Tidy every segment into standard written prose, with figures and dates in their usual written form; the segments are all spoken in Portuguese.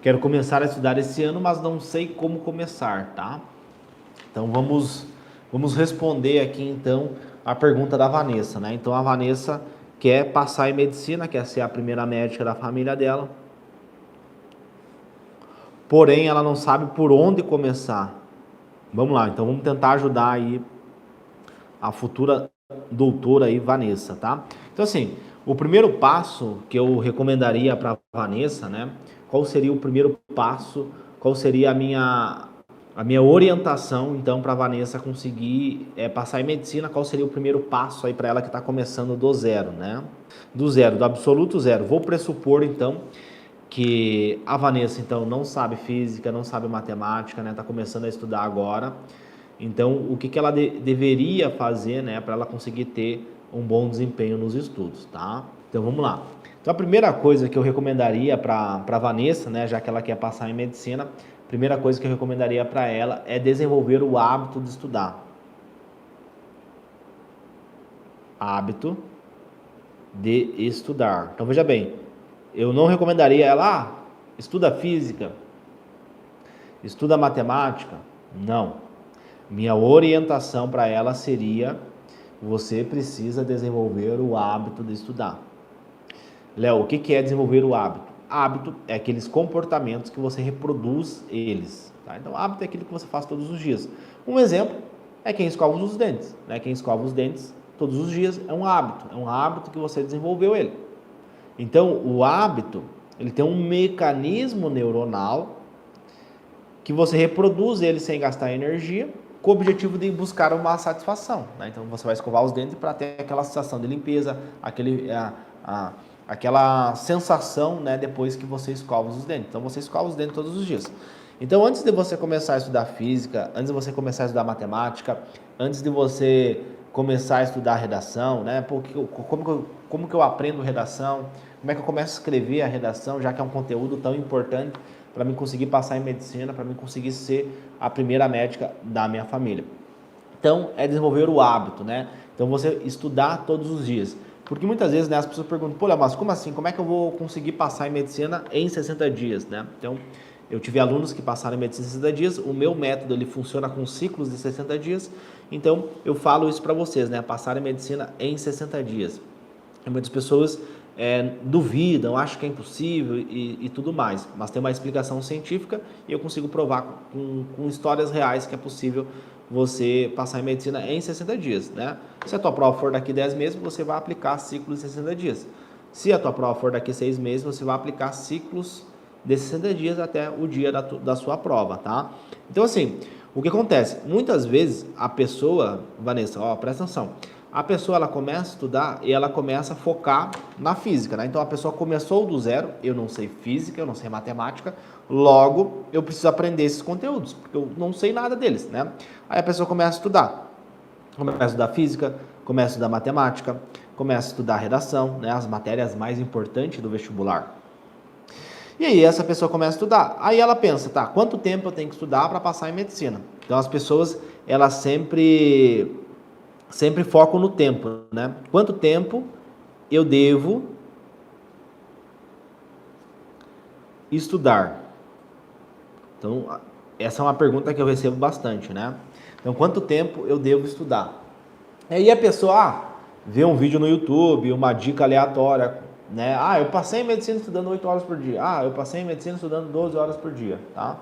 Quero começar a estudar esse ano, mas não sei como começar, tá? Então vamos responder aqui então a pergunta da Vanessa, né? Então a Vanessa quer passar em medicina, quer ser a primeira médica da família dela, porém ela não sabe por onde começar. Vamos lá, então vamos tentar ajudar aí a futura doutora aí, Vanessa, tá? Então assim, o primeiro passo que eu recomendaria para Vanessa, né? Qual seria o primeiro passo? Qual seria a minha orientação, então, para a Vanessa conseguir passar em medicina? Qual seria o primeiro passo aí para ela que está começando do zero, né? Do zero, do absoluto zero. Vou pressupor, então, que a Vanessa, então, não sabe física, não sabe matemática, né? Está começando a estudar agora. Então, o que ela deveria fazer, né, para ela conseguir ter um bom desempenho nos estudos, tá? Então, vamos lá. Então, a primeira coisa que eu recomendaria para a Vanessa, né, já que ela quer passar em medicina, a primeira coisa que eu recomendaria para ela é desenvolver o hábito de estudar. Hábito de estudar. Então, veja bem, eu não recomendaria ela, estuda física, estuda matemática. Não. Minha orientação para ela seria: você precisa desenvolver o hábito de estudar. Léo, o que é desenvolver o hábito? Hábito é aqueles comportamentos que você reproduz eles. Tá? Então, hábito é aquilo que você faz todos os dias. Um exemplo é quem escova os dentes. Né? Quem escova os dentes todos os dias é um hábito. É um hábito que você desenvolveu ele. Então, o hábito, ele tem um mecanismo neuronal que você reproduz ele sem gastar energia, com o objetivo de buscar uma satisfação. Né? Então, você vai escovar os dentes para ter aquela sensação de limpeza, aquela sensação, né, depois que você escova os dentes. Então, você escova os dentes todos os dias. Então, antes de você começar a estudar física, antes de você começar a estudar matemática, antes de você começar a estudar redação, né? Como que eu aprendo redação? Como é que eu começo a escrever a redação, já que é um conteúdo tão importante para mim conseguir passar em medicina, para mim conseguir ser a primeira médica da minha família? Então, é desenvolver o hábito, né? Então, você estudar todos os dias. Porque muitas vezes, né, as pessoas perguntam: pô, Léo, mas como assim? Como é que eu vou conseguir passar em medicina em 60 dias, né? Então, eu tive alunos que passaram em medicina em 60 dias. O meu método, ele funciona com ciclos de 60 dias. Então, eu falo isso para vocês, né? Passar em medicina em 60 dias. E muitas pessoas duvidam, acham que é impossível e tudo mais. Mas tem uma explicação científica e eu consigo provar com histórias reais que é possível você passar em medicina em 60 dias, né? Se a tua prova for daqui 10 meses, você vai aplicar ciclos de 60 dias. Se a tua prova for daqui 6 meses, você vai aplicar ciclos de 60 dias até o dia da sua prova, tá? Então, assim, o que acontece? Muitas vezes a pessoa, Vanessa, ó, presta atenção, a pessoa, ela começa a estudar e ela começa a focar na física, né? Então, a pessoa começou do zero: eu não sei física, eu não sei matemática, logo eu preciso aprender esses conteúdos, porque eu não sei nada deles, né? Aí a pessoa começa a estudar. Começa a estudar física, começa a estudar matemática, começa a estudar redação, né? As matérias mais importantes do vestibular. E aí essa pessoa começa a estudar. Aí ela pensa: tá, quanto tempo eu tenho que estudar para passar em medicina? Então, as pessoas, elas sempre focam no tempo, né? Quanto tempo eu devo estudar? Então, essa é uma pergunta que eu recebo bastante, né? Então, quanto tempo eu devo estudar? Aí a pessoa vê um vídeo no YouTube, uma dica aleatória, né? Eu passei em medicina estudando 8 horas por dia. Eu passei em medicina estudando 12 horas por dia, tá?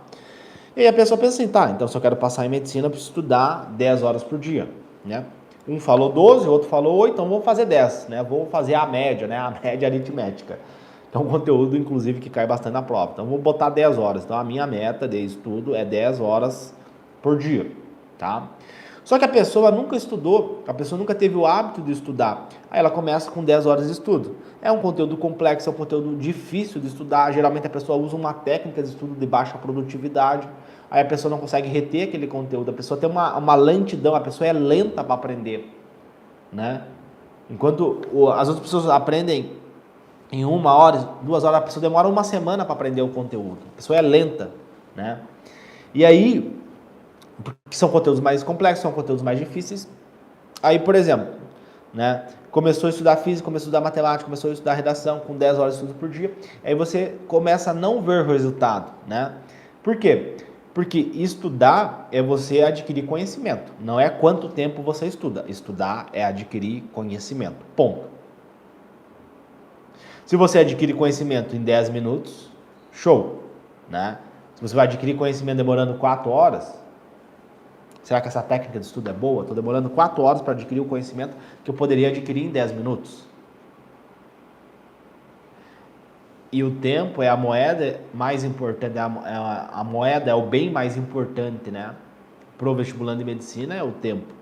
E aí a pessoa pensa assim: tá, então se eu quero passar em medicina, eu preciso estudar 10 horas por dia, né? Um falou 12, o outro falou 8, então vou fazer 10, né? Vou fazer a média, né? A média aritmética. É um conteúdo, inclusive, que cai bastante na prova. Então, vou botar 10 horas. Então, a minha meta de estudo é 10 horas por dia, tá? Só que a pessoa nunca estudou, a pessoa nunca teve o hábito de estudar. Aí ela começa com 10 horas de estudo. É um conteúdo complexo, é um conteúdo difícil de estudar. Geralmente a pessoa usa uma técnica de estudo de baixa produtividade. Aí a pessoa não consegue reter aquele conteúdo. A pessoa tem uma lentidão, a pessoa é lenta para aprender, né? Enquanto as outras pessoas aprendem em 1 hora, 2 horas, a pessoa demora uma semana para aprender o conteúdo. A pessoa é lenta, né? E aí, porque são conteúdos mais complexos, são conteúdos mais difíceis. Aí, por exemplo, né? Começou a estudar física, começou a estudar matemática, começou a estudar redação com 10 horas de estudo por dia, aí você começa a não ver o resultado, né? Por quê? Porque estudar é você adquirir conhecimento, não é quanto tempo você estuda. Estudar é adquirir conhecimento, ponto. Se você adquire conhecimento em 10 minutos, show, né? Se você vai adquirir conhecimento demorando 4 horas, será que essa técnica de estudo é boa? Estou demorando 4 horas para adquirir o conhecimento que eu poderia adquirir em 10 minutos. E o tempo é a moeda mais importante, a moeda é o bem mais importante, né? Para o vestibulando de medicina é o tempo.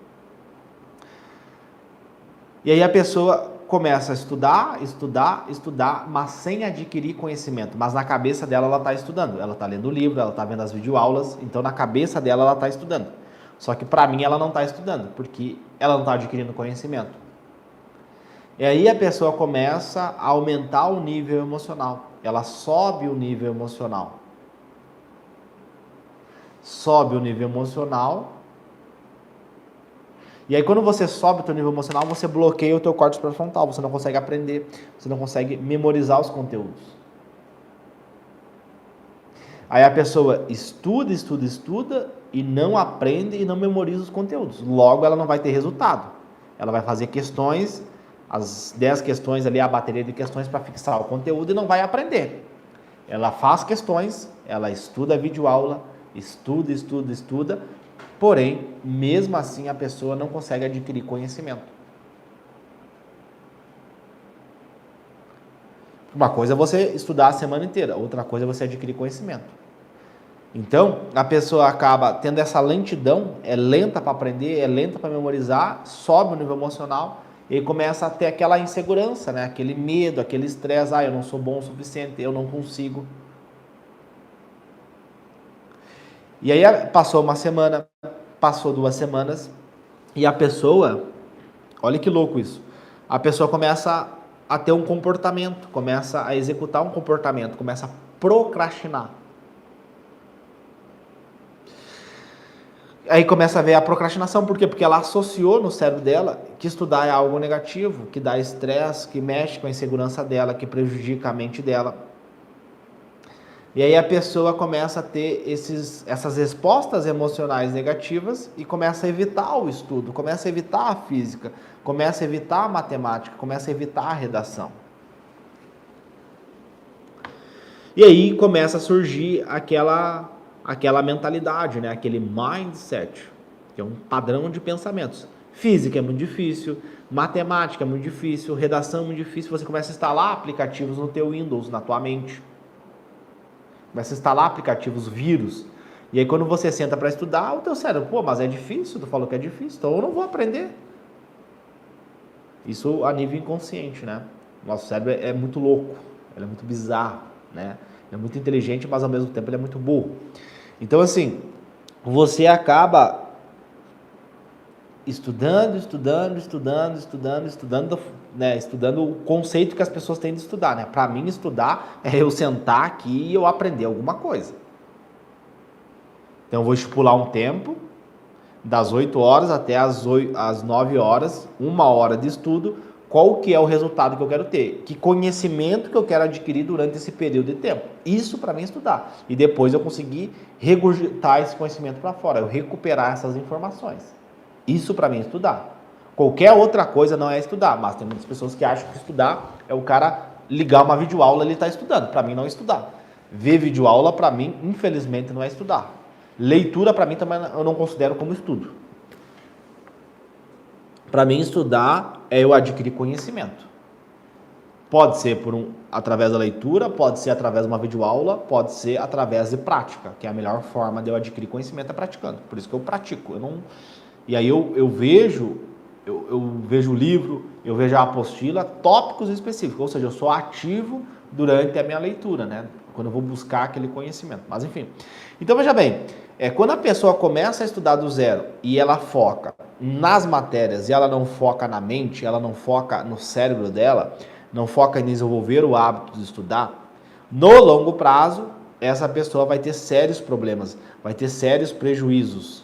E aí a pessoa começa a estudar, mas sem adquirir conhecimento. Mas na cabeça dela ela está estudando. Ela está lendo o livro, ela está vendo as videoaulas, então na cabeça dela ela está estudando. Só que para mim ela não está estudando, porque ela não está adquirindo conhecimento. E aí a pessoa começa a aumentar o nível emocional. Ela sobe o nível emocional. Sobe o nível emocional. E aí quando você sobe o teu nível emocional, você bloqueia o teu córtex pré-frontal. Você não consegue aprender, você não consegue memorizar os conteúdos. Aí a pessoa estuda e não aprende e não memoriza os conteúdos. Logo ela não vai ter resultado. Ela vai fazer questões, as 10 questões ali, a bateria de questões para fixar o conteúdo e não vai aprender. Ela faz questões, ela estuda a videoaula, estuda, porém, mesmo assim a pessoa não consegue adquirir conhecimento. Uma coisa é você estudar a semana inteira, outra coisa é você adquirir conhecimento. Então, a pessoa acaba tendo essa lentidão, é lenta para aprender, é lenta para memorizar, sobe o nível emocional e começa a ter aquela insegurança, né? Aquele medo, aquele estresse, eu não sou bom o suficiente, eu não consigo. E aí passou uma semana, passou 2 semanas e a pessoa, olha que louco isso, a pessoa começa a ter um comportamento, começa a executar um comportamento, começa a procrastinar. Aí começa a ver a procrastinação, por quê? Porque ela associou no cérebro dela que estudar é algo negativo, que dá estresse, que mexe com a insegurança dela, que prejudica a mente dela. E aí a pessoa começa a ter essas respostas emocionais negativas e começa a evitar o estudo, começa a evitar a física, começa a evitar a matemática, começa a evitar a redação. E aí começa a surgir aquela mentalidade, né? Aquele mindset, que é um padrão de pensamentos. Física é muito difícil, matemática é muito difícil, redação é muito difícil. Você começa a instalar aplicativos no teu Windows, na tua mente. Começa a instalar aplicativos, vírus. E aí quando você senta para estudar, o teu cérebro, mas é difícil, tu falou que é difícil, então eu não vou aprender. Isso a nível inconsciente, né? Nosso cérebro é muito louco, ele é muito bizarro, né? Ele é muito inteligente, mas ao mesmo tempo ele é muito burro. Então, assim, você acaba estudando, né? Estudando o conceito que as pessoas têm de estudar, né? Para mim, estudar é eu sentar aqui e eu aprender alguma coisa. Então, eu vou estipular um tempo, das 8 horas até as 9 horas, 1 hora de estudo, qual que é o resultado que eu quero ter, que conhecimento que eu quero adquirir durante esse período de tempo. Isso para mim é estudar. E depois eu conseguir regurgitar esse conhecimento para fora, eu recuperar essas informações. Isso para mim é estudar. Qualquer outra coisa não é estudar, mas tem muitas pessoas que acham que estudar é o cara ligar uma videoaula e ele está estudando. Para mim não é estudar. Ver videoaula para mim, infelizmente, não é estudar. Leitura para mim também eu não considero como estudo. Para mim, estudar é eu adquirir conhecimento. Pode ser através da leitura, pode ser através de uma videoaula, pode ser através de prática, que é a melhor forma de eu adquirir conhecimento é praticando. Por isso que eu pratico. E aí eu vejo o livro, eu vejo a apostila, tópicos específicos, ou seja, eu sou ativo durante a minha leitura, né? Quando eu vou buscar aquele conhecimento. Mas enfim. Então veja bem, quando a pessoa começa a estudar do zero e ela foca nas matérias e ela não foca na mente, ela não foca no cérebro dela, não foca em desenvolver o hábito de estudar, no longo prazo, essa pessoa vai ter sérios problemas, vai ter sérios prejuízos.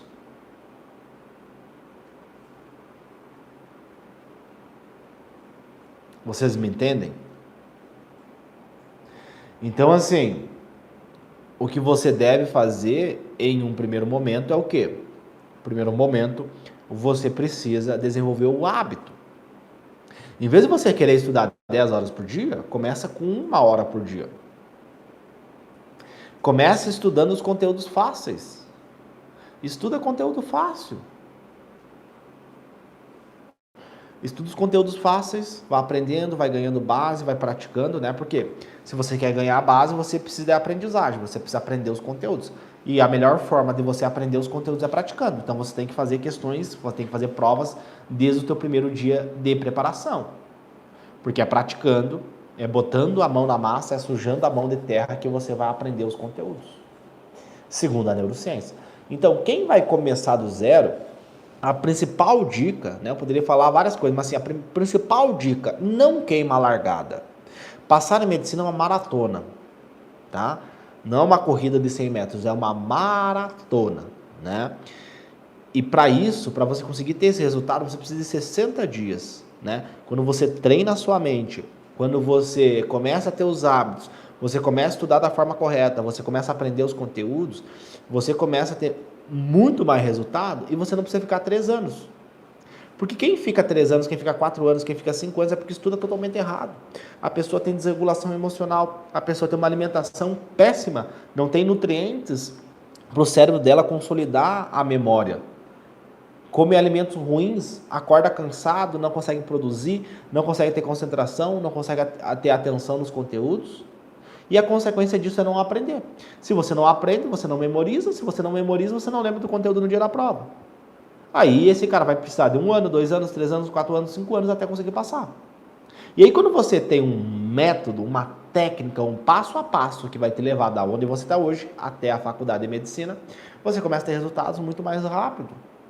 Vocês me entendem? Então, assim, o que você deve fazer em um primeiro momento é o quê? No primeiro momento, você precisa desenvolver o hábito. Em vez de você querer estudar 10 horas por dia, começa com 1 hora por dia. Começa estudando os conteúdos fáceis. Estuda conteúdo fácil. Estuda os conteúdos fáceis, vai aprendendo, vai ganhando base, vai praticando, né? Porque se você quer ganhar a base, você precisa de aprendizagem, você precisa aprender os conteúdos. E a melhor forma de você aprender os conteúdos é praticando. Então você tem que fazer questões, você tem que fazer provas desde o teu primeiro dia de preparação. Porque é praticando, é botando a mão na massa, é sujando a mão de terra que você vai aprender os conteúdos. Segundo a neurociência. Então, quem vai começar do zero, a principal dica, né, eu poderia falar várias coisas, mas assim, a principal dica, não queima a largada. Passar em medicina é uma maratona, tá? Não é uma corrida de 100 metros, é uma maratona, né? E para isso, para você conseguir ter esse resultado, você precisa de 60 dias, né? Quando você treina a sua mente, quando você começa a ter os hábitos, você começa a estudar da forma correta, você começa a aprender os conteúdos, você começa a ter muito mais resultado e você não precisa ficar 3 anos. Porque quem fica 3 anos, quem fica 4 anos, quem fica 5 anos é porque estuda totalmente errado. A pessoa tem desregulação emocional, a pessoa tem uma alimentação péssima, não tem nutrientes para o cérebro dela consolidar a memória. Come alimentos ruins, acorda cansado, não consegue produzir, não consegue ter concentração, não consegue ter atenção nos conteúdos. E a consequência disso é não aprender. Se você não aprende, você não memoriza. Se você não memoriza, você não lembra do conteúdo no dia da prova. Aí esse cara vai precisar de 1 ano, 2 anos, 3 anos, 4 anos, 5 anos até conseguir passar. E aí quando você tem um método, uma técnica, um passo a passo que vai te levar da onde você está hoje até a faculdade de medicina, você começa a ter resultados muito mais rápido.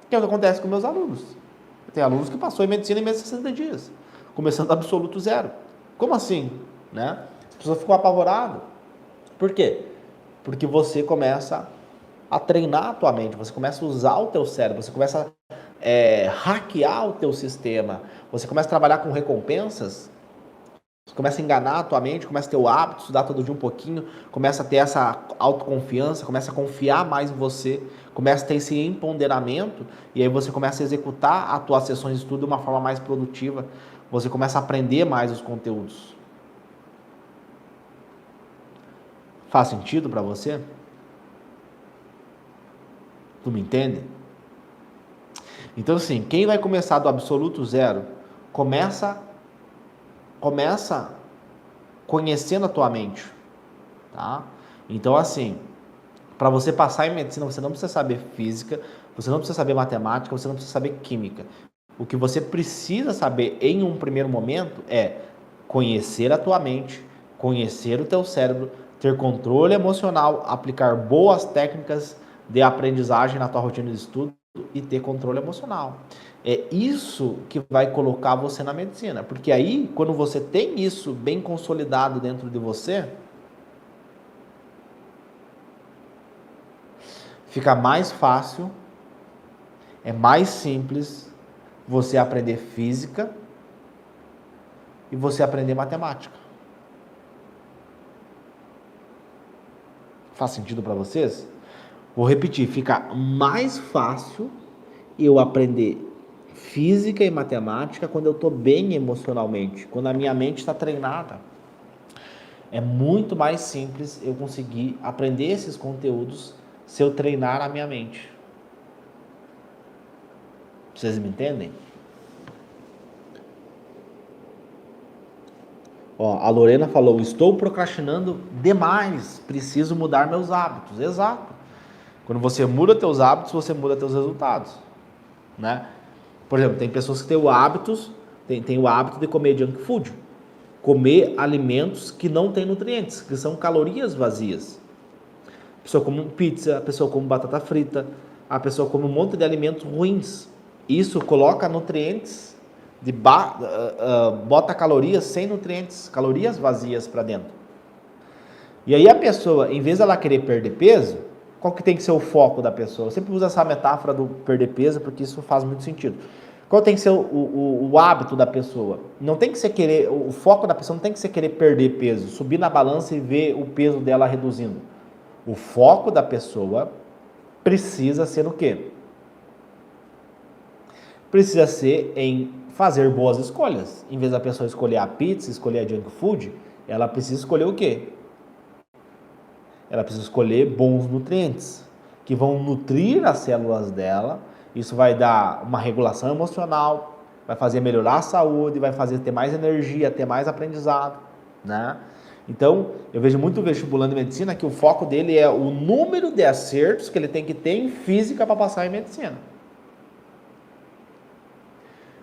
Que é o que acontece com meus alunos. Tem alunos que passou em medicina em menos de 60 dias, começando do absoluto zero. Como assim? Né? As pessoas ficam apavoradas. Por quê? Porque você começa a treinar a tua mente, você começa a usar o teu cérebro, você começa a hackear o teu sistema, você começa a trabalhar com recompensas, você começa a enganar a tua mente, começa a ter o hábito, estudar todo dia um pouquinho, começa a ter essa autoconfiança, começa a confiar mais em você, começa a ter esse empoderamento, e aí você começa a executar as tuas sessões de estudo de uma forma mais produtiva, você começa a aprender mais os conteúdos. Faz sentido para você? Tu me entende? Então, assim, quem vai começar do absoluto zero, começa conhecendo a tua mente, tá? Então, assim, para você passar em medicina, você não precisa saber física, você não precisa saber matemática, você não precisa saber química. O que você precisa saber em um primeiro momento é conhecer a tua mente, conhecer o teu cérebro, ter controle emocional, aplicar boas técnicas de aprendizagem na tua rotina de estudo e ter controle emocional. É isso que vai colocar você na medicina, porque aí, quando você tem isso bem consolidado dentro de você, fica mais fácil, é mais simples você aprender física e você aprender matemática. Faz sentido para vocês? Vou repetir, fica mais fácil eu aprender física e matemática quando eu estou bem emocionalmente, quando a minha mente está treinada. É muito mais simples eu conseguir aprender esses conteúdos se eu treinar a minha mente. Vocês me entendem? Ó, a Lorena falou, estou procrastinando demais, preciso mudar meus hábitos. Exato. Quando você muda teus hábitos, você muda teus resultados, né? Por exemplo, tem pessoas que têm o hábito de comer junk food, comer alimentos que não têm nutrientes, que são calorias vazias. A pessoa come pizza, a pessoa come batata frita, a pessoa come um monte de alimentos ruins. Isso coloca nutrientes, bota calorias sem nutrientes, calorias vazias para dentro. E aí a pessoa, em vez de ela querer perder peso, qual que tem que ser o foco da pessoa? Eu sempre uso essa metáfora do perder peso porque isso faz muito sentido. Qual tem que ser o hábito da pessoa? Não tem que ser querer, o foco da pessoa não tem que ser querer perder peso, subir na balança e ver o peso dela reduzindo. O foco da pessoa precisa ser o quê? Precisa ser em fazer boas escolhas. Em vez da pessoa escolher a pizza, escolher a junk food, ela precisa escolher o quê? Ela precisa escolher bons nutrientes, que vão nutrir as células dela. Isso vai dar uma regulação emocional, vai fazer melhorar a saúde, vai fazer ter mais energia, ter mais aprendizado, né? Então, eu vejo muito vestibulando em medicina que o foco dele é o número de acertos que ele tem que ter em física para passar em medicina.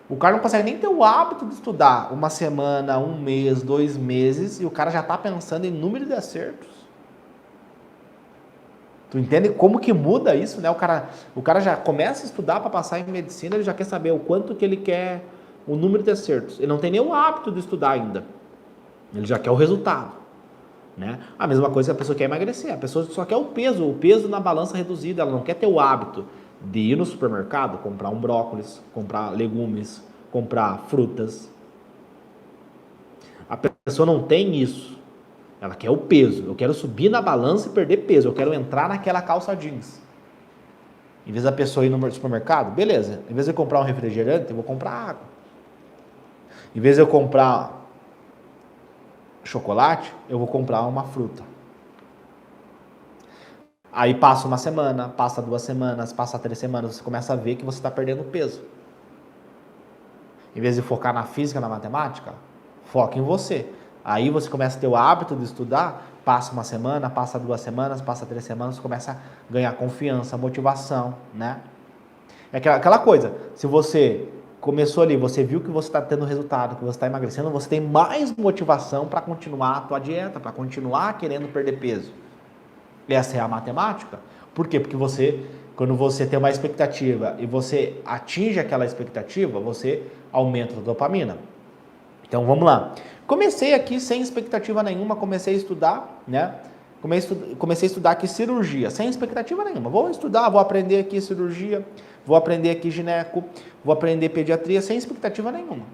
O cara não consegue nem ter o hábito de estudar uma semana, um mês, 2 meses, e o cara já está pensando em número de acertos. Tu entende como que muda isso, né? O cara já começa a estudar para passar em medicina, ele já quer saber o quanto que ele quer, o número de acertos. Ele não tem nem o hábito de estudar ainda. Ele já quer o resultado, né? A mesma coisa que a pessoa quer emagrecer. A pessoa só quer o peso na balança reduzida. Ela não quer ter o hábito de ir no supermercado, comprar um brócolis, comprar legumes, comprar frutas. A pessoa não tem isso. Ela quer o peso. Eu quero subir na balança e perder peso. Eu quero entrar naquela calça jeans. Em vez da pessoa ir no supermercado, beleza. Em vez de eu comprar um refrigerante, eu vou comprar água. Em vez de eu comprar chocolate, eu vou comprar uma fruta. Aí passa uma semana, passa 2 semanas, passa 3 semanas, você começa a ver que você está perdendo peso. Em vez de focar na física, na matemática, foca em você. Aí você começa a ter o hábito de estudar, passa uma semana, passa 2 semanas, passa 3 semanas, você começa a ganhar confiança, motivação, né? É aquela coisa, se você começou ali, você viu que você está tendo resultado, que você está emagrecendo, você tem mais motivação para continuar a tua dieta, para continuar querendo perder peso. Essa é a matemática. Por quê? Porque quando você tem uma expectativa e você atinge aquela expectativa, você aumenta a dopamina. Então vamos lá. Comecei aqui sem expectativa nenhuma, comecei a estudar, né? Comecei a estudar aqui cirurgia, sem expectativa nenhuma. Vou estudar, vou aprender aqui cirurgia, vou aprender aqui gineco, vou aprender pediatria, sem expectativa nenhuma.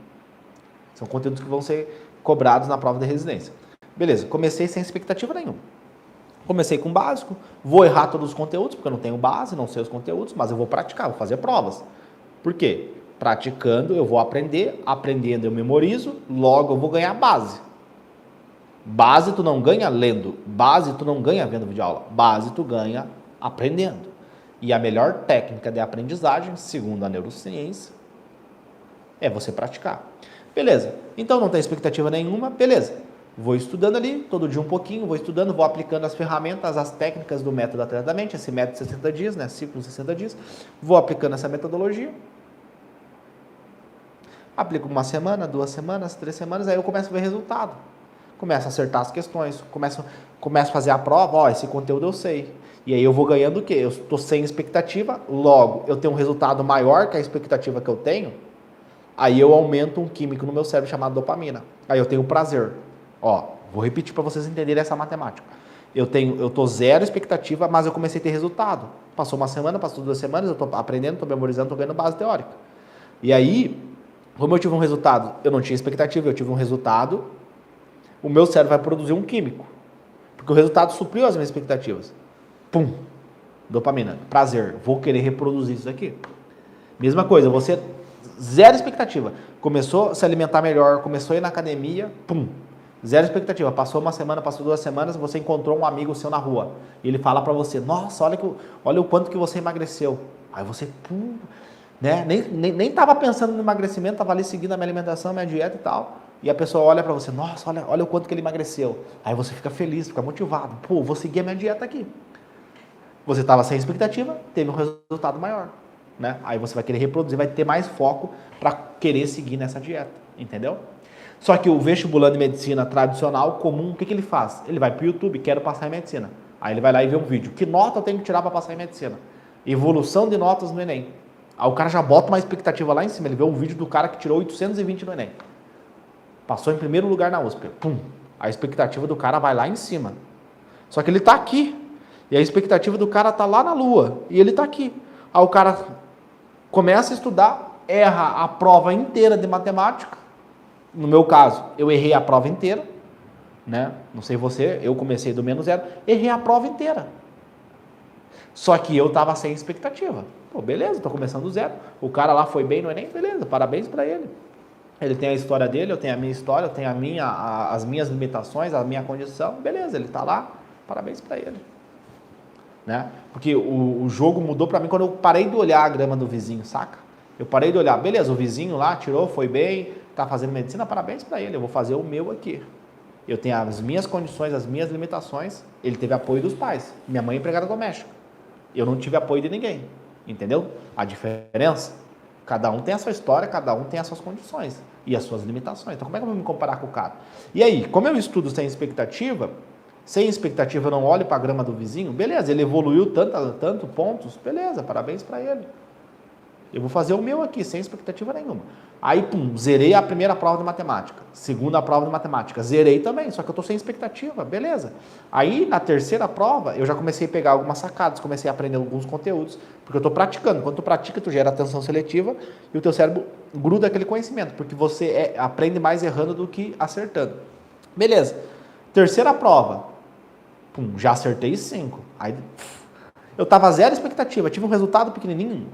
São conteúdos que vão ser cobrados na prova de residência. Beleza, comecei sem expectativa nenhuma. Comecei com o básico, vou errar todos os conteúdos, porque eu não tenho base, não sei os conteúdos, mas eu vou praticar, vou fazer provas. Por quê? Praticando eu vou aprender, aprendendo eu memorizo, logo eu vou ganhar base. Base tu não ganha lendo, base tu não ganha vendo videoaula, base tu ganha aprendendo. E a melhor técnica de aprendizagem, segundo a neurociência, é você praticar. Beleza, então não tem expectativa nenhuma, beleza. Vou estudando ali, todo dia um pouquinho, vou estudando, vou aplicando as ferramentas, as técnicas do método Atleta da Mente, esse método de 60 dias, né, ciclo de 60 dias, vou aplicando essa metodologia. Aplico 1 semana, 2 semanas, 3 semanas, aí eu começo a ver resultado. Começo a acertar as questões, começo a fazer a prova, ó, esse conteúdo eu sei. E aí eu vou ganhando o quê? Eu estou sem expectativa, logo eu tenho um resultado maior que a expectativa que eu tenho, aí eu aumento um químico no meu cérebro chamado dopamina. Aí eu tenho prazer. Ó, vou repetir para vocês entenderem essa matemática. Eu tô zero expectativa, mas eu comecei a ter resultado. Passou 1 semana, passou 2 semanas, eu estou aprendendo, estou memorizando, estou ganhando base teórica. E aí, como eu tive um resultado, eu não tinha expectativa, eu tive um resultado, o meu cérebro vai produzir um químico. Porque o resultado supriu as minhas expectativas. Pum! Dopamina. Prazer. Vou querer reproduzir isso aqui. Mesma coisa, você zero expectativa. Começou a se alimentar melhor, começou a ir na academia, pum! Zero expectativa. Passou 1 semana, passou 2 semanas, você encontrou um amigo seu na rua. E ele fala pra você, nossa, olha o quanto que você emagreceu. Aí você, pum, né? Nem tava pensando no emagrecimento, tava ali seguindo a minha alimentação, a minha dieta e tal. E a pessoa olha pra você, nossa, olha o quanto que ele emagreceu. Aí você fica feliz, fica motivado. Pô, vou seguir a minha dieta aqui. Você estava sem expectativa, teve um resultado maior, né? Aí você vai querer reproduzir, vai ter mais foco para querer seguir nessa dieta, entendeu? Só que o vestibulando de medicina tradicional, comum, o que ele faz? Ele vai para o YouTube, quero passar em medicina. Aí ele vai lá e vê um vídeo. Que nota eu tenho que tirar para passar em medicina? Evolução de notas no Enem. Aí o cara já bota uma expectativa lá em cima. Ele vê um vídeo do cara que tirou 820 no Enem. Passou em primeiro lugar na USP. Pum. A expectativa do cara vai lá em cima. Só que ele está aqui. E a expectativa do cara está lá na Lua. E ele está aqui. Aí o cara começa a estudar, erra a prova inteira de matemática. No meu caso, eu errei a prova inteira, né? Não sei você, eu comecei do menos zero, errei a prova inteira. Só que eu estava sem expectativa. Pô, beleza, estou começando do zero. O cara lá foi bem no Enem, beleza, parabéns para ele. Ele tem a história dele, eu tenho a minha história, eu tenho as minhas limitações, a minha condição, beleza, ele está lá, parabéns para ele. Né? Porque o jogo mudou para mim quando eu parei de olhar a grama do vizinho, saca? Eu parei de olhar, beleza, o vizinho lá tirou, foi bem, está fazendo medicina, parabéns para ele, eu vou fazer o meu aqui. Eu tenho as minhas condições, as minhas limitações, ele teve apoio dos pais, minha mãe é empregada doméstica. Eu não tive apoio de ninguém, entendeu? A diferença, cada um tem a sua história, cada um tem as suas condições e as suas limitações. Então como é que eu vou me comparar com o cara? E aí, como eu estudo sem expectativa eu não olho para a grama do vizinho, beleza, ele evoluiu tanto pontos, beleza, parabéns para ele. Eu vou fazer o meu aqui, sem expectativa nenhuma. Aí, pum, zerei a primeira prova de matemática. Segunda prova de matemática, zerei também, só que eu estou sem expectativa, beleza. Aí, na terceira prova, eu já comecei a pegar algumas sacadas, comecei a aprender alguns conteúdos, porque eu estou praticando. Quando tu pratica, tu gera atenção seletiva e o teu cérebro gruda aquele conhecimento, porque você aprende mais errando do que acertando. Beleza. Terceira prova, pum, já acertei 5. Aí, eu estava zero expectativa, tive um resultado pequenininho.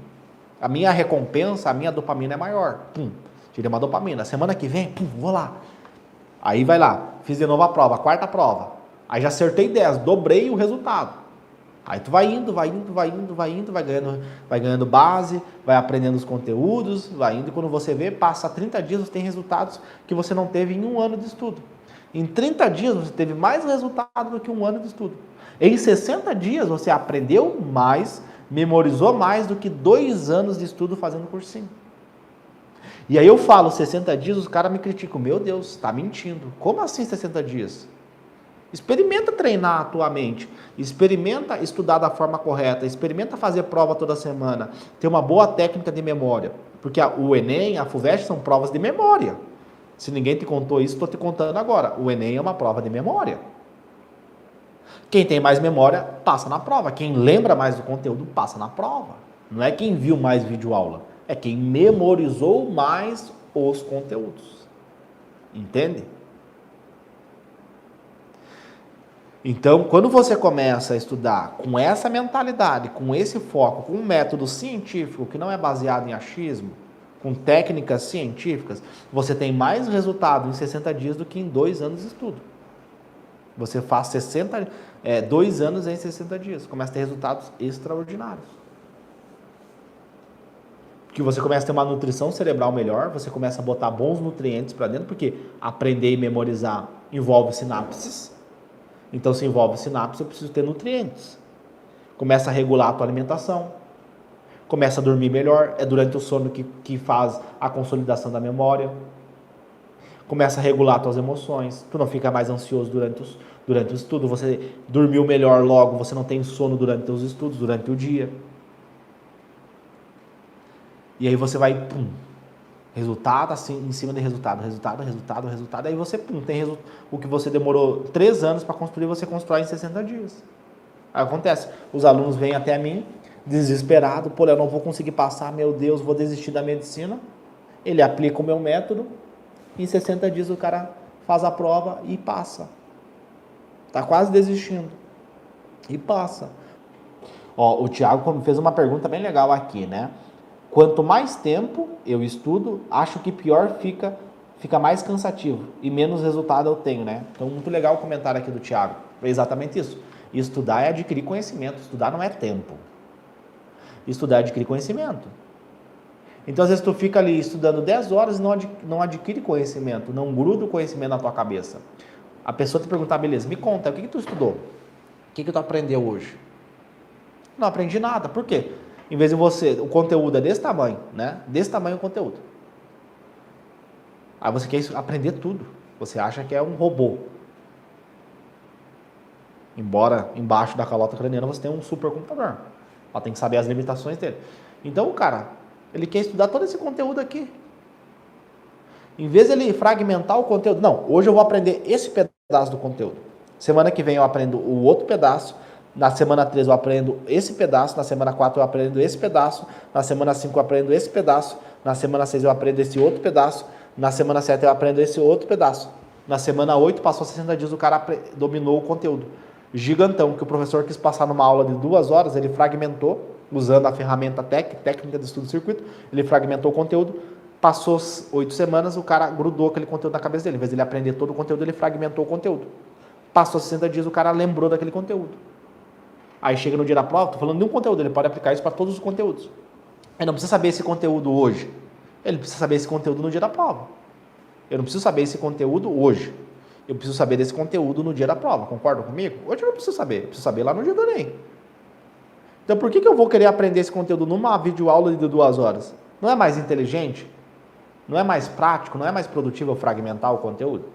A minha recompensa, a minha dopamina é maior. Pum, tirei uma dopamina. Semana que vem, pum, vou lá. Aí vai lá, fiz de novo a prova, a quarta prova. Aí já acertei 10, dobrei o resultado. Aí tu vai indo, vai ganhando base, vai aprendendo os conteúdos, vai indo. E quando você vê, passa 30 dias, você tem resultados que você não teve em um ano de estudo. Em 30 dias, você teve mais resultado do que um ano de estudo. Em 60 dias, você aprendeu mais, memorizou mais do que 2 anos de estudo fazendo cursinho. E aí eu falo 60 dias, os caras me criticam. Meu Deus, está mentindo. Como assim 60 dias? Experimenta treinar a tua mente. Experimenta estudar da forma correta. Experimenta fazer prova toda semana. Ter uma boa técnica de memória. Porque o Enem, a FUVEST são provas de memória. Se ninguém te contou isso, estou te contando agora. O Enem é uma prova de memória. Quem tem mais memória, passa na prova. Quem lembra mais do conteúdo, passa na prova. Não é quem viu mais videoaula. É quem memorizou mais os conteúdos. Entende? Então, quando você começa a estudar com essa mentalidade, com esse foco, com um método científico que não é baseado em achismo, com técnicas científicas, você tem mais resultado em 60 dias do que em 2 anos de estudo. Você faz 2 anos em 60 dias. Começa a ter resultados extraordinários. Porque você começa a ter uma nutrição cerebral melhor, você começa a botar bons nutrientes para dentro, porque aprender e memorizar envolve sinapses. Então, se envolve sinapses, eu preciso ter nutrientes. Começa a regular a tua alimentação. Começa a dormir melhor. É durante o sono que faz a consolidação da memória. Começa a regular as tuas emoções, tu não fica mais ansioso durante o estudo, você dormiu melhor logo, você não tem sono durante os estudos, durante o dia. E aí você vai, pum, resultado assim, em cima de resultado, aí você, pum, tem o que você demorou 3 anos para construir, você constrói em 60 dias. Aí acontece, os alunos vêm até mim, desesperado, pô, eu não vou conseguir passar, meu Deus, vou desistir da medicina. Ele aplica o meu método, em 60 dias o cara faz a prova e passa. Está quase desistindo. E passa. Ó, o Thiago fez uma pergunta bem legal aqui, né? Quanto mais tempo eu estudo, acho que pior fica mais cansativo e menos resultado eu tenho, né? Então, muito legal o comentário aqui do Thiago. É exatamente isso. Estudar é adquirir conhecimento. Estudar não é tempo. Estudar é adquirir conhecimento. Então, às vezes, tu fica ali estudando 10 horas e não adquire conhecimento, não gruda o conhecimento na tua cabeça. A pessoa te perguntar, beleza, me conta, o que tu estudou? O que tu aprendeu hoje? Não aprendi nada. Por quê? Em vez de o conteúdo é desse tamanho, né? Desse tamanho o conteúdo. Aí você quer aprender tudo. Você acha que é um robô. Embora embaixo da calota craniana você tenha um supercomputador. Ela tem que saber as limitações dele. Então, o cara, ele quer estudar todo esse conteúdo aqui. Em vez de ele fragmentar o conteúdo, não, hoje eu vou aprender esse pedaço do conteúdo. Semana que vem eu aprendo o outro pedaço. Na semana 3 eu aprendo esse pedaço. Na semana 4 eu aprendo esse pedaço. Na semana 5 eu aprendo esse pedaço. Na semana 6 eu aprendo esse outro pedaço. Na semana 7 eu aprendo esse outro pedaço. Na semana 8, passou 60 dias, o cara dominou o conteúdo. Gigantão, que o professor quis passar numa aula de 2 horas, ele fragmentou, usando a ferramenta técnica de estudo de circuito, ele fragmentou o conteúdo. Passou 8 semanas, o cara grudou aquele conteúdo na cabeça dele. Em vez de ele aprender todo o conteúdo, ele fragmentou o conteúdo. Passou 60 dias, o cara lembrou daquele conteúdo. Aí chega no dia da prova, estou falando de um conteúdo, ele pode aplicar isso para todos os conteúdos. Ele não precisa saber esse conteúdo hoje. Ele precisa saber esse conteúdo no dia da prova. Eu não preciso saber esse conteúdo hoje. Eu preciso saber desse conteúdo no dia da prova. Concordam comigo? Hoje eu não preciso saber. Eu preciso saber lá no dia do Enem. Então por que eu vou querer aprender esse conteúdo numa videoaula de 2 horas? Não é mais inteligente? Não é mais prático? Não é mais produtivo eu fragmentar o conteúdo?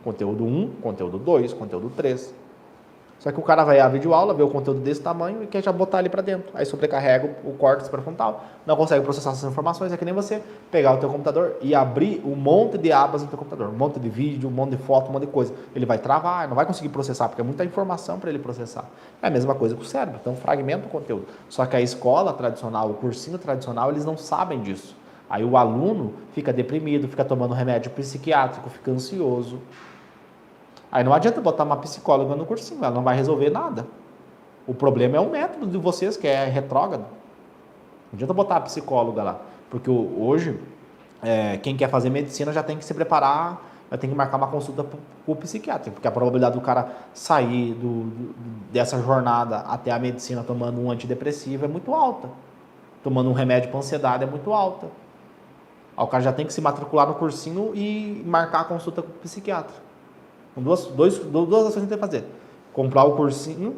Conteúdo 1, conteúdo 2, conteúdo 3. Só que o cara vai à videoaula, vê o conteúdo desse tamanho e quer já botar ele para dentro. Aí sobrecarrega o córtex pré-frontal, não consegue processar essas informações. É que nem você pegar o teu computador e abrir um monte de abas no teu computador. Um monte de vídeo, um monte de foto, um monte de coisa. Ele vai travar, não vai conseguir processar, porque é muita informação para ele processar. É a mesma coisa com o cérebro, então fragmenta o conteúdo. Só que a escola tradicional, o cursinho tradicional, eles não sabem disso. Aí o aluno fica deprimido, fica tomando remédio psiquiátrico, fica ansioso. Aí não adianta botar uma psicóloga no cursinho, ela não vai resolver nada. O problema é o método de vocês, que é retrógrado. Não adianta botar a psicóloga lá, porque hoje, quem quer fazer medicina já tem que se preparar, já tem que marcar uma consulta com o psiquiatra, porque a probabilidade do cara sair dessa jornada até a medicina tomando um antidepressivo é muito alta. Tomando um remédio para ansiedade é muito alta. Aí o cara já tem que se matricular no cursinho e marcar a consulta com o psiquiatra. Duas ações que tem que fazer. Comprar o cursinho,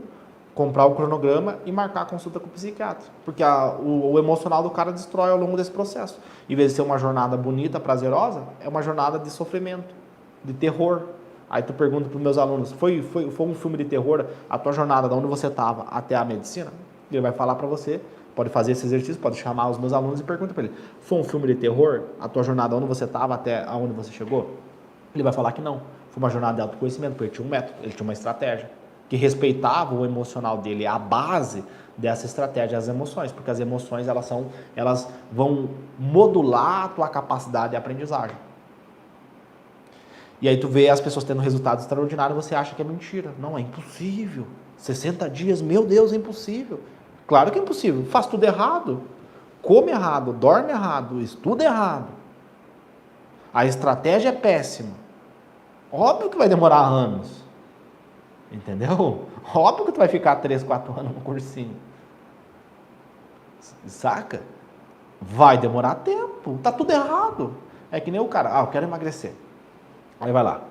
comprar o cronograma e marcar a consulta com o psiquiatra. Porque o emocional do cara destrói ao longo desse processo. Em vez de ser uma jornada bonita, prazerosa, é uma jornada de sofrimento, de terror. Aí tu pergunta para os meus alunos, foi um filme de terror a tua jornada, de onde você estava até a medicina? Ele vai falar para você, pode fazer esse exercício, pode chamar os meus alunos e pergunta para ele, foi um filme de terror a tua jornada, onde você estava até aonde você chegou? Ele vai falar que não. Foi uma jornada de autoconhecimento, porque ele tinha um método, ele tinha uma estratégia, que respeitava o emocional dele. A base dessa estratégia é as emoções, porque as emoções elas vão modular a tua capacidade de aprendizagem. E aí tu vê as pessoas tendo resultados extraordinários, você acha que é mentira. Não, é impossível. 60 dias, meu Deus, é impossível. Claro que é impossível, faz tudo errado. Come errado, dorme errado, estuda errado. A estratégia é péssima. Óbvio que vai demorar anos, entendeu? Óbvio que tu vai ficar 3, 4 anos no cursinho, saca? Vai demorar tempo, tá tudo errado. É que nem o cara, eu quero emagrecer. Aí vai lá,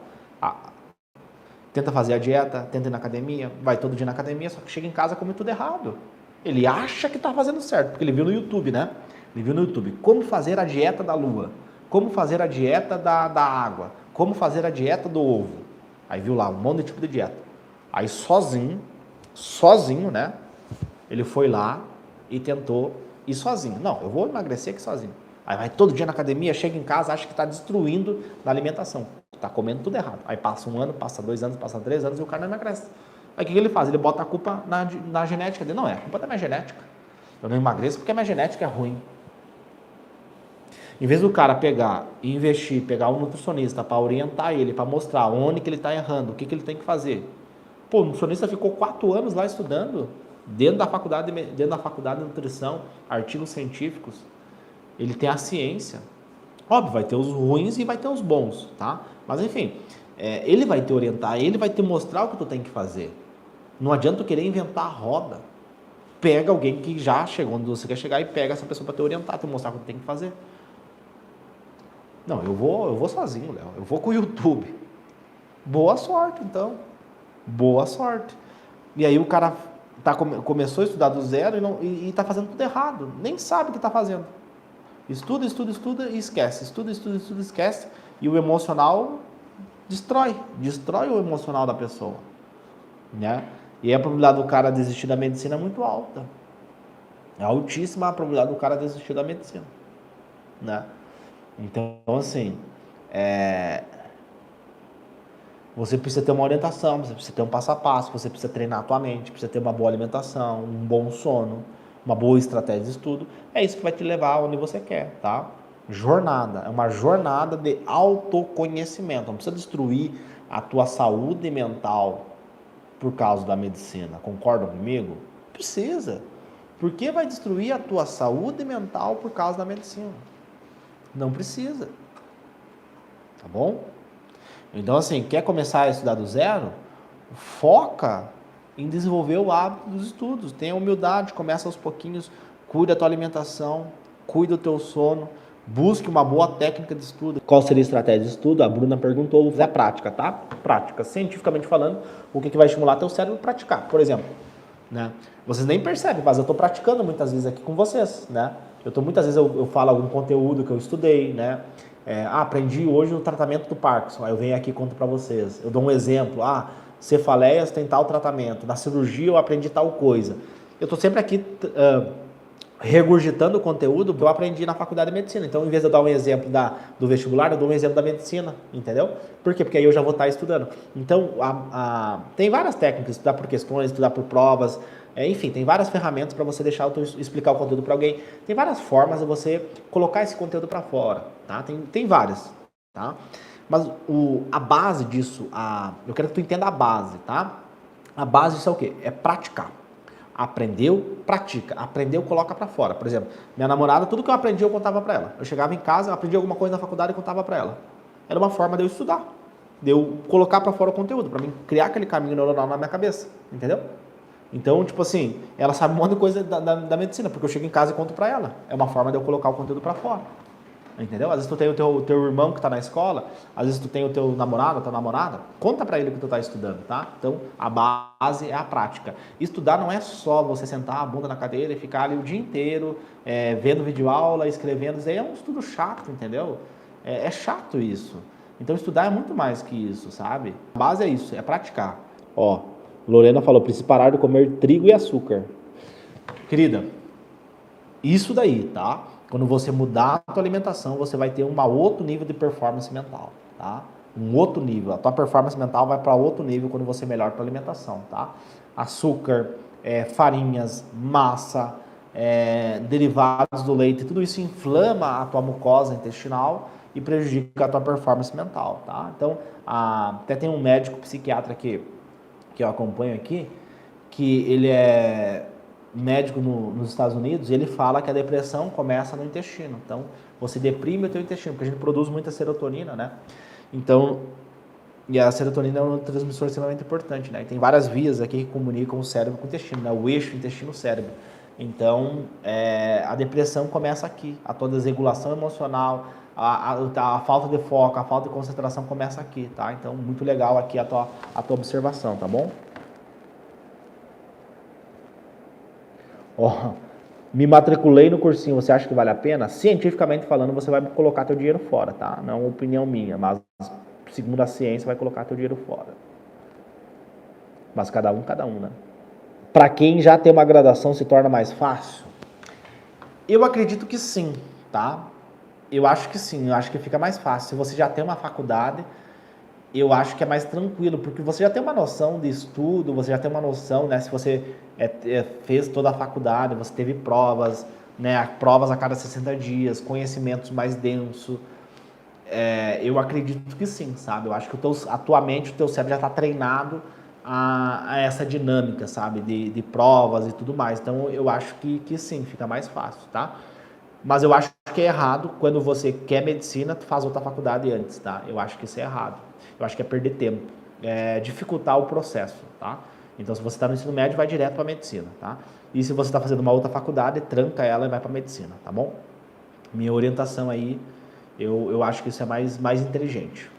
tenta fazer a dieta, tenta ir na academia, vai todo dia na academia, só que chega em casa e come tudo errado. Ele acha que tá fazendo certo, porque ele viu no YouTube, né? Ele viu no YouTube, como fazer a dieta da lua, como fazer a dieta da água, como fazer a dieta do ovo. Aí viu lá um monte de tipo de dieta. Aí sozinho, né? Ele foi lá e tentou ir sozinho. Não, eu vou emagrecer aqui sozinho. Aí vai todo dia na academia, chega em casa, acha que está destruindo na alimentação. Está comendo tudo errado. Aí passa 1 ano, passa 2 anos, passa 3 anos e o cara não emagrece. Aí o que ele faz? Ele bota a culpa na genética dele. Não, é a culpa da minha genética. Eu não emagreço porque a minha genética é ruim. Em vez do cara pegar e investir, pegar um nutricionista para orientar ele, para mostrar onde que ele está errando, o que ele tem que fazer. Pô, o nutricionista ficou 4 anos lá estudando, dentro da faculdade de nutrição, artigos científicos. Ele tem a ciência. Óbvio, vai ter os ruins e vai ter os bons, tá? Mas enfim, ele vai te orientar, ele vai te mostrar o que tu tem que fazer. Não adianta tu querer inventar a roda. Pega alguém que já chegou onde você quer chegar e pega essa pessoa para te orientar, te mostrar o que tu tem que fazer. Não, eu vou sozinho, Léo. Eu vou com o YouTube. Boa sorte, então. Boa sorte. E aí o cara começou a estudar do zero e está fazendo tudo errado. Nem sabe o que está fazendo. Estuda e esquece. Estuda, esquece. E o emocional destrói o emocional da pessoa. Né? E a probabilidade do cara desistir da medicina é muito alta. É altíssima a probabilidade do cara desistir da medicina. Né? Então, assim, você precisa ter uma orientação, você precisa ter um passo a passo, você precisa treinar a tua mente, precisa ter uma boa alimentação, um bom sono, uma boa estratégia de estudo. É isso que vai te levar onde você quer, tá? Jornada, é uma jornada de autoconhecimento. Não precisa destruir a tua saúde mental por causa da medicina. Concordam comigo? Precisa. Por que vai destruir a tua saúde mental por causa da medicina? Não precisa. Tá bom? Então, assim, quer começar a estudar do zero? Foca em desenvolver o hábito dos estudos. Tenha humildade, começa aos pouquinhos, cuida da tua alimentação, cuida do teu sono, busque uma boa técnica de estudo. Qual seria a estratégia de estudo? A Bruna perguntou, é prática, tá? Prática. Cientificamente falando, o que vai estimular teu cérebro a praticar? Por exemplo, né? Vocês nem percebem, mas eu estou praticando muitas vezes aqui com vocês, né? Muitas vezes eu falo algum conteúdo que eu estudei, né? Aprendi hoje o tratamento do Parkinson, aí eu venho aqui e conto para vocês. Eu dou um exemplo, cefaleias tem tal tratamento, na cirurgia eu aprendi tal coisa. Eu estou sempre aqui regurgitando o conteúdo que eu aprendi na faculdade de medicina. Então, em vez de eu dar um exemplo do vestibular, eu dou um exemplo da medicina, entendeu? Por quê? Porque aí eu já vou estar estudando. Então, tem várias técnicas, estudar por questões, estudar por provas, enfim, tem várias ferramentas para você explicar o conteúdo para alguém. Tem várias formas de você colocar esse conteúdo para fora, tá? Tem várias, tá? Mas a base disso, eu quero que tu entenda a base, tá? A base disso é o quê? É praticar. Aprendeu, pratica. Aprendeu, coloca para fora. Por exemplo, minha namorada, tudo que eu aprendi eu contava para ela. Eu chegava em casa, eu aprendi alguma coisa na faculdade e contava para ela. Era uma forma de eu estudar, de eu colocar para fora o conteúdo, para mim criar aquele caminho neuronal na minha cabeça, entendeu? Então, tipo assim, ela sabe um monte de coisa da medicina, porque eu chego em casa e conto para ela. É uma forma de eu colocar o conteúdo para fora. Entendeu? Às vezes tu tem o teu irmão que está na escola, às vezes tu tem o teu namorado, a tua namorada, conta para ele o que tu está estudando, tá? Então, a base é a prática. Estudar não é só você sentar a bunda na cadeira e ficar ali o dia inteiro vendo videoaula, escrevendo, isso aí é um estudo chato, entendeu? É chato isso. Então, estudar é muito mais que isso, sabe? A base é isso, é praticar. Ó, Lorena falou, precisa parar de comer trigo e açúcar. Querida, isso daí, tá? Quando você mudar a tua alimentação, você vai ter um outro nível de performance mental, tá? Um outro nível. A tua performance mental vai para outro nível quando você melhora a tua alimentação, tá? Açúcar, farinhas, massa, derivados do leite, tudo isso inflama a tua mucosa intestinal e prejudica a tua performance mental, tá? Então, até tem um médico psiquiatra que eu acompanho aqui, que ele é médico nos Estados Unidos, e ele fala que a depressão começa no intestino. Então, você deprime o teu intestino, porque a gente produz muita serotonina, né? Então, e a serotonina é um transmissor extremamente importante, né? E tem várias vias aqui que comunicam o cérebro com o intestino, né? O eixo intestino-cérebro. Então, a depressão começa aqui. A tua desregulação emocional, a falta de foco, a falta de concentração começa aqui, tá? Então, muito legal aqui a tua observação, tá bom? Me matriculei no cursinho, você acha que vale a pena? Cientificamente falando, você vai colocar teu dinheiro fora, tá? Não é uma opinião minha, mas segundo a ciência, vai colocar teu dinheiro fora. Mas cada um, né? Para quem já tem uma graduação, se torna mais fácil? Eu acredito que sim, tá? Eu acho que sim, eu acho que fica mais fácil. Se você já tem uma faculdade, eu acho que é mais tranquilo, porque você já tem uma noção de estudo, você já tem uma noção, né? Se você fez toda a faculdade, você teve provas, né? Provas a cada 60 dias, conhecimentos mais densos. Eu acredito que sim, sabe? Eu acho que atualmente o teu cérebro já está treinado a essa dinâmica, sabe? De provas e tudo mais. Então, eu acho que sim, fica mais fácil, tá? Mas eu acho que é errado quando você quer medicina, tu faz outra faculdade antes, tá? Eu acho que isso é errado. Eu acho que é perder tempo, dificultar o processo, tá? Então, se você está no ensino médio, vai direto para medicina, tá? E se você está fazendo uma outra faculdade, tranca ela e vai para medicina, tá bom? Minha orientação aí, eu acho que isso é mais inteligente.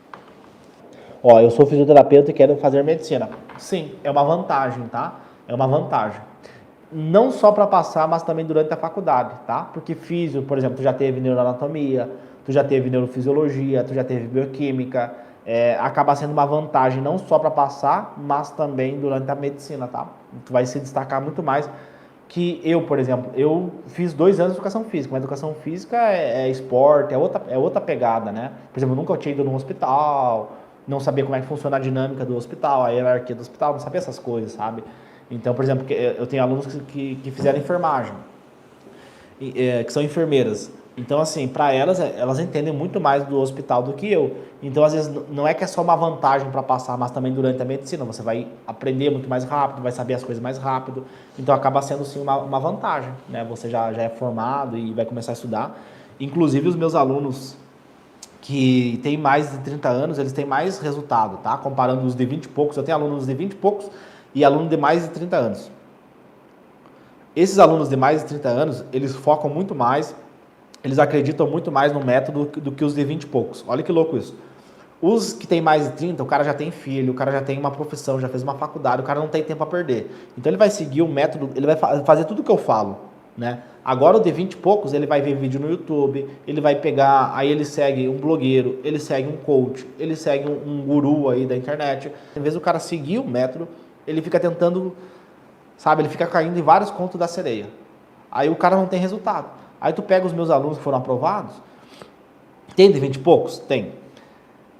Ó, eu sou fisioterapeuta e quero fazer medicina. Sim, é uma vantagem, tá? É uma vantagem. Não só para passar, mas também durante a faculdade, tá? Porque físio, por exemplo, tu já teve neuroanatomia, tu já teve neurofisiologia, tu já teve bioquímica, acaba sendo uma vantagem não só para passar, mas também durante a medicina, tá? Tu vai se destacar muito mais que eu, por exemplo. Eu fiz 2 anos de educação física, mas educação física é esporte, é outra pegada, né? Por exemplo, eu nunca tinha ido num hospital, não sabia como é que funciona a dinâmica do hospital, a hierarquia do hospital, não sabia essas coisas, sabe? Então, por exemplo, eu tenho alunos que fizeram enfermagem, que são enfermeiras. Então, assim, para elas, elas entendem muito mais do hospital do que eu. Então, às vezes, não é que é só uma vantagem para passar, mas também durante a medicina. Você vai aprender muito mais rápido, vai saber as coisas mais rápido. Então, acaba sendo, sim, uma vantagem, né? Você já é formado e vai começar a estudar. Inclusive, os meus alunos que têm mais de 30 anos, eles têm mais resultado, tá? Comparando os de 20 e poucos. Eu tenho alunos de 20 e poucos e aluno de mais de 30 anos. Esses alunos de mais de 30 anos, eles focam muito mais, eles acreditam muito mais no método do que os de 20 e poucos. Olha que louco isso. Os que têm mais de 30, o cara já tem filho, o cara já tem uma profissão, já fez uma faculdade, o cara não tem tempo a perder. Então ele vai seguir o método, ele vai fazer tudo o que eu falo, né? Agora o de 20 e poucos, ele vai ver vídeo no YouTube, ele vai pegar, aí ele segue um blogueiro, ele segue um coach, ele segue um guru aí da internet. Em vez do cara seguir o método, ele fica tentando, sabe, ele fica caindo em vários contos da sereia. Aí o cara não tem resultado. Aí tu pega os meus alunos que foram aprovados, tem de 20 e poucos? Tem.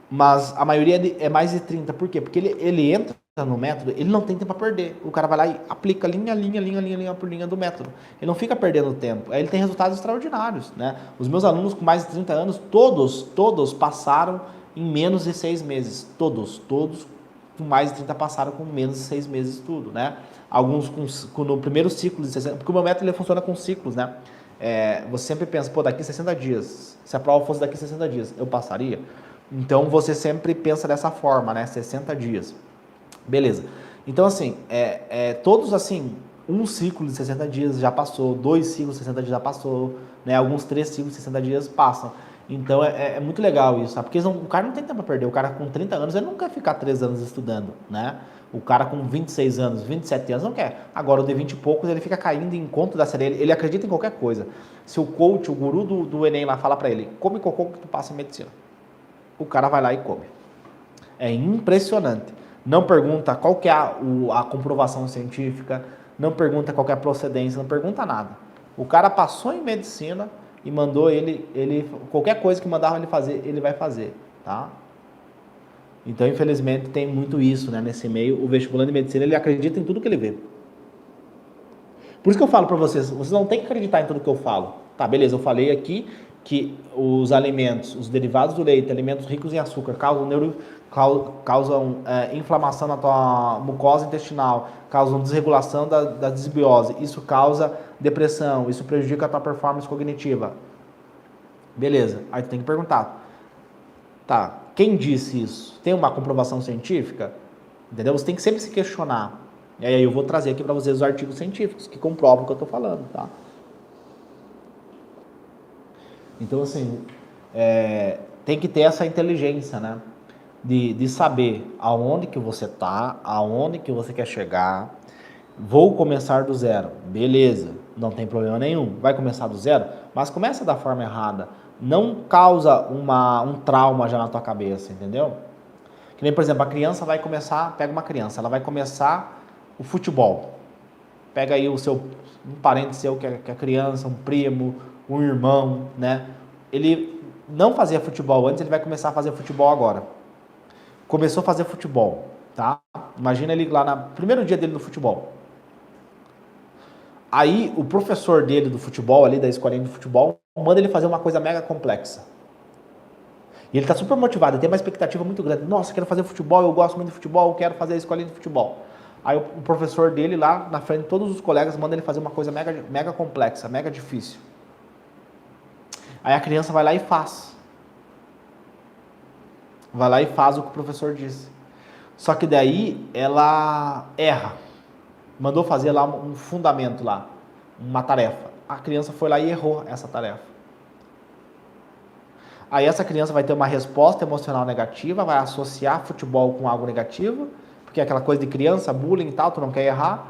Mas a maioria é mais de 30. Por quê? Porque ele entra no método, ele não tem tempo a perder. O cara vai lá e aplica linha por linha do método. Ele não fica perdendo tempo. Aí ele tem resultados extraordinários, né? Os meus alunos com mais de 30 anos, todos passaram em menos de 6 meses. Todos com mais de 30 passaram com menos de 6 meses tudo, né? Alguns no primeiro ciclo de 60, porque o meu método ele funciona com ciclos, né? Você sempre pensa, pô, daqui 60 dias, se a prova fosse daqui 60 dias, eu passaria? Então você sempre pensa dessa forma, né? 60 dias. Beleza. Então, assim, todos assim, um ciclo de 60 dias já passou, 2 ciclos de 60 dias já passou, né? Alguns 3 ciclos de 60 dias passam. Então é muito legal isso, sabe? Porque o cara não tem tempo a perder. O cara com 30 anos, ele não quer ficar 3 anos estudando, né? O cara com 26 anos, 27 anos não quer. Agora o de 20 e poucos, ele fica caindo em conto da série. Ele acredita em qualquer coisa. Se o coach, o guru do Enem lá fala pra ele, come cocô que tu passa em medicina. O cara vai lá e come. É impressionante. Não pergunta qual que é a comprovação científica, não pergunta qual que é a procedência, não pergunta nada. O cara passou em medicina e mandou ele qualquer coisa que mandava ele fazer, ele vai fazer, tá? Então, infelizmente, tem muito isso, né, nesse meio. O vestibulando de medicina, ele acredita em tudo que ele vê. Por isso que eu falo para vocês não tem que acreditar em tudo que eu falo. Tá, beleza, eu falei aqui que os alimentos, os derivados do leite, alimentos ricos em açúcar, causam inflamação na tua mucosa intestinal, causam desregulação da desbiose, isso causa depressão, isso prejudica a tua performance cognitiva. Beleza, aí tu tem que perguntar, tá, quem disse isso? Tem uma comprovação científica? Entendeu? Você tem que sempre se questionar. E aí eu vou trazer aqui para vocês os artigos científicos que comprovam o que eu estou falando, tá? Então, assim, tem que ter essa inteligência, né? De saber aonde que você tá, aonde que você quer chegar. Vou começar do zero. Beleza, não tem problema nenhum. Vai começar do zero, mas começa da forma errada. Não causa um trauma já na tua cabeça, entendeu? Que nem, por exemplo, a criança vai começar, pega uma criança, ela vai começar o futebol. Pega aí um parente seu que é criança, um primo, um irmão, né? Ele não fazia futebol antes, ele vai começar a fazer futebol agora. Começou a fazer futebol, tá? Imagina ele lá no primeiro dia dele no futebol. Aí o professor dele do futebol, ali da escolinha de futebol, manda ele fazer uma coisa mega complexa. E ele tá super motivado, ele tem uma expectativa muito grande. Nossa, quero fazer futebol, eu gosto muito de futebol, eu quero fazer a escolinha de futebol. Aí o professor dele lá, na frente de todos os colegas, manda ele fazer uma coisa mega, mega complexa, mega difícil. Aí a criança vai lá e faz. Vai lá e faz o que o professor disse. Só que daí ela erra. Mandou fazer lá um fundamento lá, uma tarefa. A criança foi lá e errou essa tarefa. Aí essa criança vai ter uma resposta emocional negativa, vai associar futebol com algo negativo, porque é aquela coisa de criança, bullying e tal, tu não quer errar.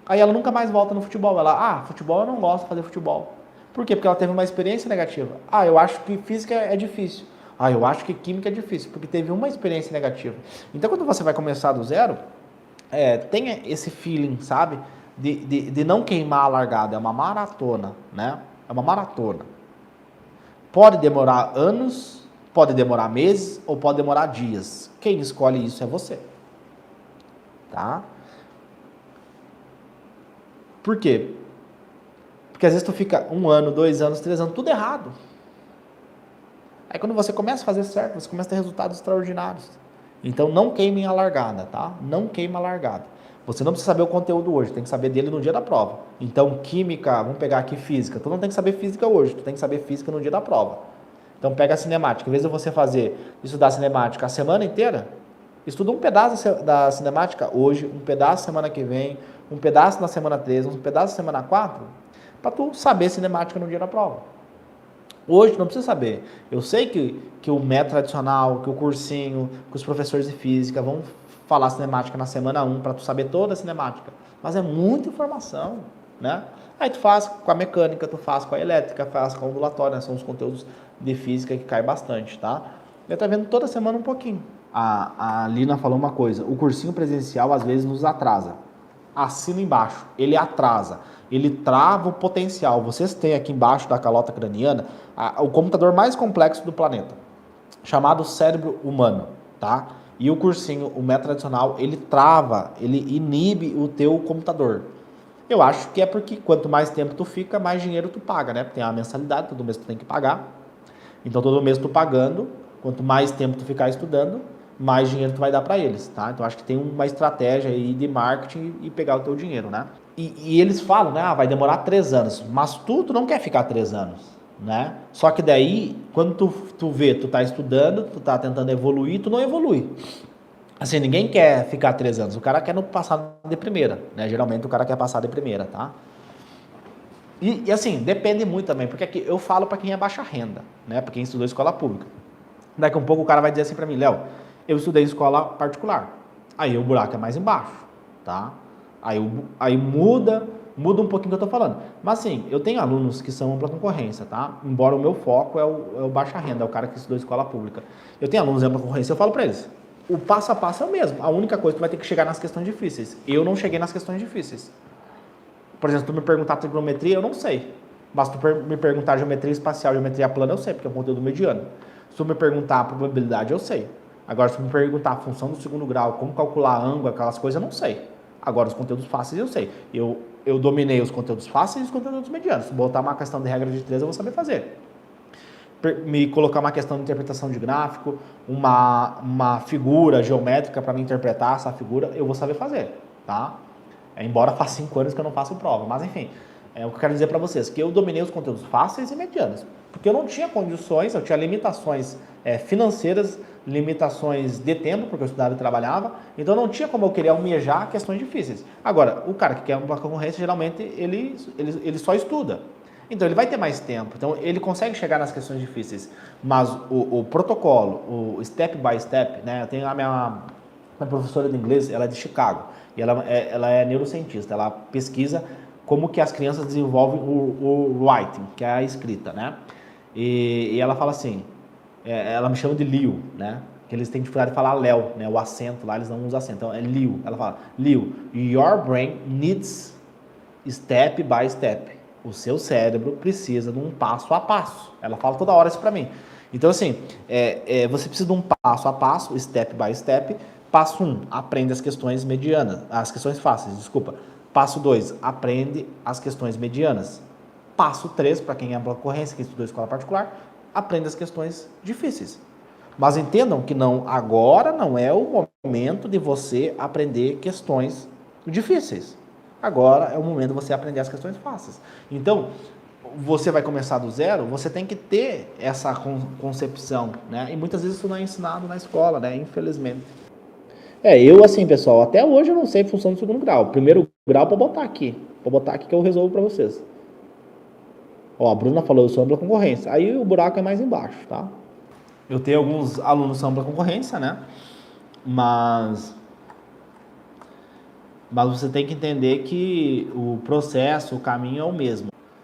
Aí ela nunca mais volta no futebol. Ela, futebol eu não gosto de fazer futebol. Por quê? Porque ela teve uma experiência negativa. Eu acho que física é difícil. Eu acho que química é difícil, porque teve uma experiência negativa. Então, quando você vai começar do zero, tenha esse feeling, sabe? De não queimar a largada. É uma maratona, né? É uma maratona. Pode demorar anos, pode demorar meses ou pode demorar dias. Quem escolhe isso é você. Tá? Por quê? Porque às vezes tu fica 1 ano, 2 anos, 3 anos, tudo errado. Aí quando você começa a fazer certo, você começa a ter resultados extraordinários. Então não queimem a largada, tá? Não queima a largada. Você não precisa saber o conteúdo hoje, tem que saber dele no dia da prova. Então química, vamos pegar aqui física. Tu não tem que saber física hoje, tu tem que saber física no dia da prova. Então pega a cinemática. Em vez de você estudar cinemática a semana inteira, estuda um pedaço da cinemática hoje, um pedaço semana que vem, um pedaço na semana 3, um pedaço na semana 4, para tu saber cinemática no dia da prova. Hoje não precisa saber. Eu sei que o método tradicional, que o cursinho, que os professores de física vão falar cinemática na semana 1 para tu saber toda a cinemática. Mas é muita informação, né? Aí tu faz com a mecânica, tu faz com a elétrica, faz com a ondulatória, né? São os conteúdos de física que caem bastante, tá? Eu tô vendo toda semana um pouquinho. A Lina falou uma coisa, o cursinho presencial às vezes nos atrasa. Assina embaixo, ele atrasa, ele trava o potencial. Vocês têm aqui embaixo da calota craniana o computador mais complexo do planeta, chamado cérebro humano, tá? E o cursinho, o método tradicional, ele trava, ele inibe o teu computador. Eu acho que é porque quanto mais tempo tu fica, mais dinheiro tu paga, né? Tem a mensalidade, todo mês tu tem que pagar. Então todo mês tu pagando, quanto mais tempo tu ficar estudando, mais dinheiro tu vai dar para eles, tá? Então acho que tem uma estratégia aí de marketing e pegar o teu dinheiro, né? E eles falam, né? Vai demorar 3 anos, mas tu não quer ficar 3 anos, né? Só que daí, quando tu vê, tu tá estudando, tu tá tentando evoluir, tu não evolui. Assim, ninguém quer ficar 3 anos, o cara quer não passar de primeira, né? Geralmente o cara quer passar de primeira, tá? E assim, depende muito também, porque aqui eu falo para quem é baixa renda, né? Para quem estudou escola pública. Daqui a um pouco o cara vai dizer assim para mim, Léo, eu estudei em escola particular. Aí o buraco é mais embaixo, tá? Aí muda um pouquinho o que eu tô falando. Mas assim, eu tenho alunos que são ampla concorrência, tá? Embora o meu foco é o baixa renda, é o cara que estudou escola pública. Eu tenho alunos de ampla concorrência, eu falo para eles, o passo a passo é o mesmo. A única coisa que tu vai ter que chegar nas questões difíceis. Eu não cheguei nas questões difíceis. Por exemplo, se tu me perguntar trigonometria, eu não sei. Mas se tu me perguntar geometria espacial, geometria plana, eu sei, porque é um conteúdo mediano. Se tu me perguntar probabilidade, eu sei. Agora, se tu me perguntar a função do segundo grau, como calcular ângulo, aquelas coisas, eu não sei. Agora, os conteúdos fáceis, eu sei. Eu dominei os conteúdos fáceis e os conteúdos medianos. Se botar uma questão de regra de 3, eu vou saber fazer. Me colocar uma questão de interpretação de gráfico, uma figura geométrica para me interpretar essa figura, eu vou saber fazer, tá? Embora faz 5 anos que eu não faço prova, mas enfim, é o que eu quero dizer para vocês, que eu dominei os conteúdos fáceis e medianos, porque eu não tinha condições, eu tinha limitações financeiras, limitações de tempo, porque eu estudava e trabalhava, então não tinha como eu querer almejar questões difíceis. Agora, o cara que quer uma concorrência, geralmente, ele só estuda. Então ele vai ter mais tempo, então ele consegue chegar nas questões difíceis, mas o protocolo, o step by step, né? Eu tenho a minha professora de inglês, ela é de Chicago, e ela é neurocientista, ela pesquisa como que as crianças desenvolvem o writing, que é a escrita, né? E ela fala assim, ela me chama de Liu, né? Que eles têm dificuldade de falar Léo, né? O acento lá, eles não usam acento, então é Liu. Ela fala, Liu, your brain needs step by step. O seu cérebro precisa de um passo a passo. Ela fala toda hora isso para mim. Então, assim, você precisa de um passo a passo, step by step. Passo 1, aprende as questões medianas, as questões fáceis, desculpa. Passo 2, aprende as questões medianas. Passo 3, para quem é ampla concorrência, quem estudou escola particular, aprende as questões difíceis. Mas entendam que agora não é o momento de você aprender questões difíceis. Agora é o momento de você aprender as questões fáceis. Então, você vai começar do zero, você tem que ter essa concepção, né? E muitas vezes isso não é ensinado na escola, né? Infelizmente. Eu assim, pessoal, até hoje eu não sei a função do segundo grau. Primeiro grau para botar aqui. Para botar aqui que eu resolvo para vocês. Ó, a Bruna falou, eu sou ampla concorrência. Aí o buraco é mais embaixo, tá? Eu tenho alguns alunos que são ampla concorrência, né? Mas você tem que entender que o processo, o caminho é o mesmo.